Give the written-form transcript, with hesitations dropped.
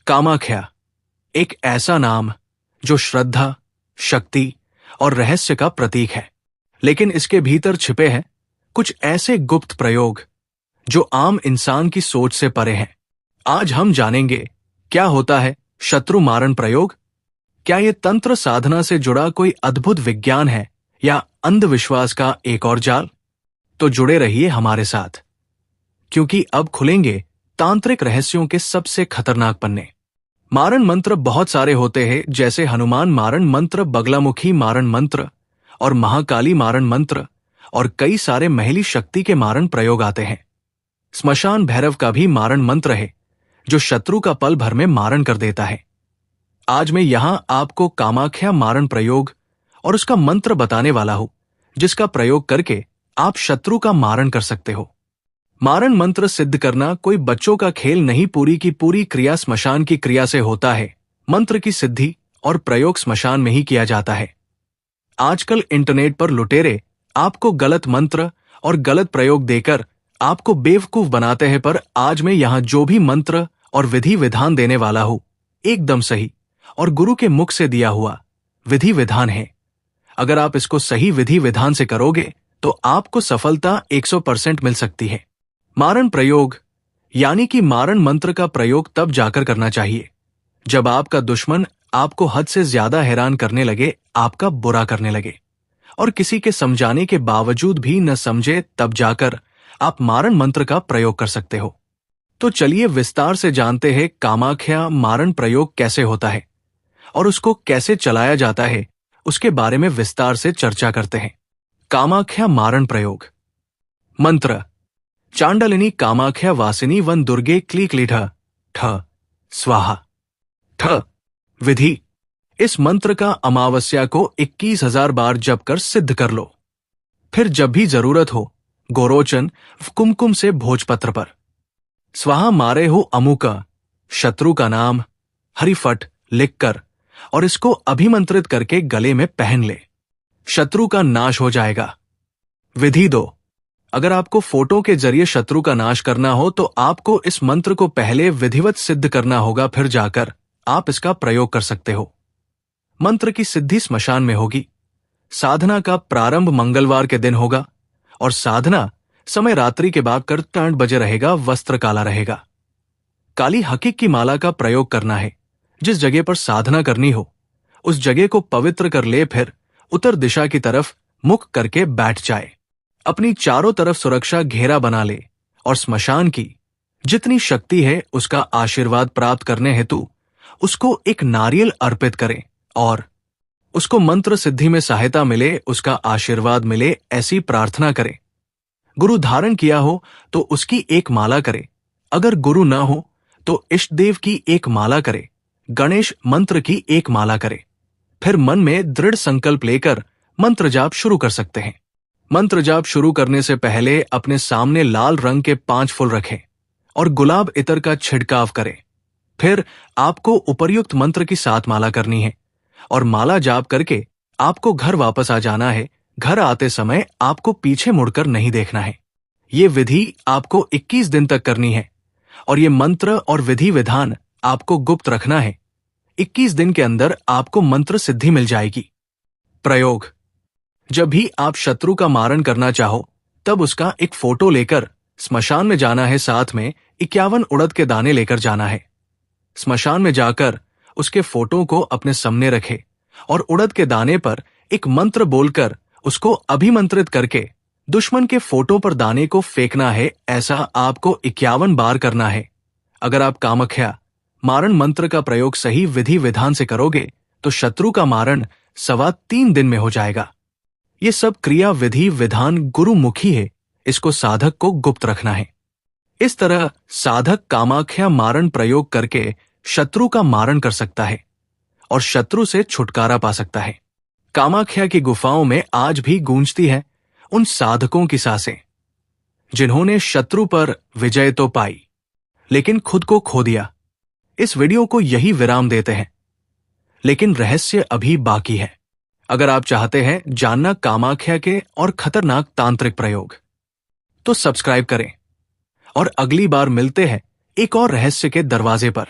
कामाख्या एक ऐसा नाम जो श्रद्धा, शक्ति और रहस्य का प्रतीक है, लेकिन इसके भीतर छिपे हैं कुछ ऐसे गुप्त प्रयोग जो आम इंसान की सोच से परे हैं। आज हम जानेंगे क्या होता है शत्रु मारण प्रयोग। क्या यह तंत्र साधना से जुड़ा कोई अद्भुत विज्ञान है या अंधविश्वास का एक और जाल? तो जुड़े रहिए हमारे साथ, क्योंकि अब खुलेंगे तांत्रिक रहस्यों के सबसे खतरनाक पन्ने। मारण मंत्र बहुत सारे होते हैं, जैसे हनुमान मारण मंत्र, बगलामुखी मारण मंत्र और महाकाली मारण मंत्र, और कई सारे महली शक्ति के मारण प्रयोग आते हैं। स्मशान भैरव का भी मारण मंत्र है जो शत्रु का पल भर में मारण कर देता है। आज मैं यहां आपको कामाख्या मारण प्रयोग और उसका मंत्र बताने वाला हूं, जिसका प्रयोग करके आप शत्रु का मारण कर सकते हो। मारण मंत्र सिद्ध करना कोई बच्चों का खेल नहीं, पूरी की पूरी क्रिया स्मशान की क्रिया से होता है। मंत्र की सिद्धि और प्रयोग स्मशान में ही किया जाता है। आजकल इंटरनेट पर लुटेरे आपको गलत मंत्र और गलत प्रयोग देकर आपको बेवकूफ बनाते हैं, पर आज मैं यहां जो भी मंत्र और विधि विधान देने वाला हूं, एकदम सही और गुरु के मुख से दिया हुआ विधि विधान है। अगर आप इसको सही विधि विधान से करोगे तो आपको सफलता 100% मिल सकती है। मारण प्रयोग यानी कि मारण मंत्र का प्रयोग तब जाकर करना चाहिए जब आपका दुश्मन आपको हद से ज्यादा हैरान करने लगे, आपका बुरा करने लगे और किसी के समझाने के बावजूद भी न समझे, तब जाकर आप मारण मंत्र का प्रयोग कर सकते हो। तो चलिए विस्तार से जानते हैं कामाख्या मारण प्रयोग कैसे होता है और उसको कैसे चलाया जाता है, उसके बारे में विस्तार से चर्चा करते हैं। कामाख्या मारण प्रयोग। मंत्र: चांडालिनी कामाख्या वासिनी वन दुर्गे क्लीक्लीठ ठ स्वाहा। ठ विधि: इस मंत्र का अमावस्या को 21,000 बार जप कर सिद्ध कर लो। फिर जब भी जरूरत हो गोरोचन कुमकुम से भोजपत्र पर स्वाहा मारे हो अमुका, शत्रु का नाम हरिफट लिखकर और इसको अभिमंत्रित करके गले में पहन ले, शत्रु का नाश हो जाएगा। विधि 2: अगर आपको फोटो के जरिए शत्रु का नाश करना हो तो आपको इस मंत्र को पहले विधिवत सिद्ध करना होगा, फिर जाकर आप इसका प्रयोग कर सकते हो। मंत्र की सिद्धि स्मशान में होगी। साधना का प्रारंभ मंगलवार के दिन होगा और साधना समय रात्रि के बाद कर 8 बजे रहेगा। वस्त्र काला रहेगा। काली हकीक की माला का प्रयोग करना है। जिस जगह पर साधना करनी हो उस जगह को पवित्र कर ले, फिर उत्तर दिशा की तरफ मुख करके बैठ जाए। अपनी चारों तरफ सुरक्षा घेरा बना ले और स्मशान की जितनी शक्ति है उसका आशीर्वाद प्राप्त करने हेतु उसको एक नारियल अर्पित करें और उसको मंत्र सिद्धि में सहायता मिले, उसका आशीर्वाद मिले, ऐसी प्रार्थना करें। गुरु धारण किया हो तो उसकी एक माला करे। अगर गुरु न हो तो इष्ट देव की एक माला करे। गणेश मंत्र की एक माला करे। फिर मन में दृढ़ संकल्प लेकर मंत्र जाप शुरू कर सकते हैं। मंत्र जाप शुरू करने से पहले अपने सामने लाल रंग के 5 फूल रखें और गुलाब इत्र का छिड़काव करें। फिर आपको उपर्युक्त मंत्र की 7 माला करनी है और माला जाप करके आपको घर वापस आ जाना है। घर आते समय आपको पीछे मुड़कर नहीं देखना है। ये विधि आपको 21 दिन तक करनी है और ये मंत्र और विधि विधान आपको गुप्त रखना है। 21 दिन के अंदर आपको मंत्र सिद्धि मिल जाएगी। प्रयोग: जब भी आप शत्रु का मारण करना चाहो तब उसका एक फोटो लेकर स्मशान में जाना है। साथ में 51 उड़द के दाने लेकर जाना है। स्मशान में जाकर उसके फोटो को अपने सामने रखे और उड़द के दाने पर एक मंत्र बोलकर उसको अभिमंत्रित करके दुश्मन के फोटो पर दाने को फेंकना है। ऐसा आपको 51 बार करना है। अगर आप कामाख्या मारण मंत्र का प्रयोग सही विधि विधान से करोगे तो शत्रु का मारण 3.25 दिन में हो जाएगा। ये सब क्रिया विधि विधान गुरुमुखी है, इसको साधक को गुप्त रखना है। इस तरह साधक कामाख्या मारण प्रयोग करके शत्रु का मारण कर सकता है और शत्रु से छुटकारा पा सकता है। कामाख्या की गुफाओं में आज भी गूंजती है उन साधकों की सांसें जिन्होंने शत्रु पर विजय तो पाई लेकिन खुद को खो दिया। इस वीडियो को यही विराम देते हैं, लेकिन रहस्य अभी बाकी है। अगर आप चाहते हैं जानना कामाख्या के और खतरनाक तांत्रिक प्रयोग तो सब्सक्राइब करें और अगली बार मिलते हैं एक और रहस्य के दरवाजे पर।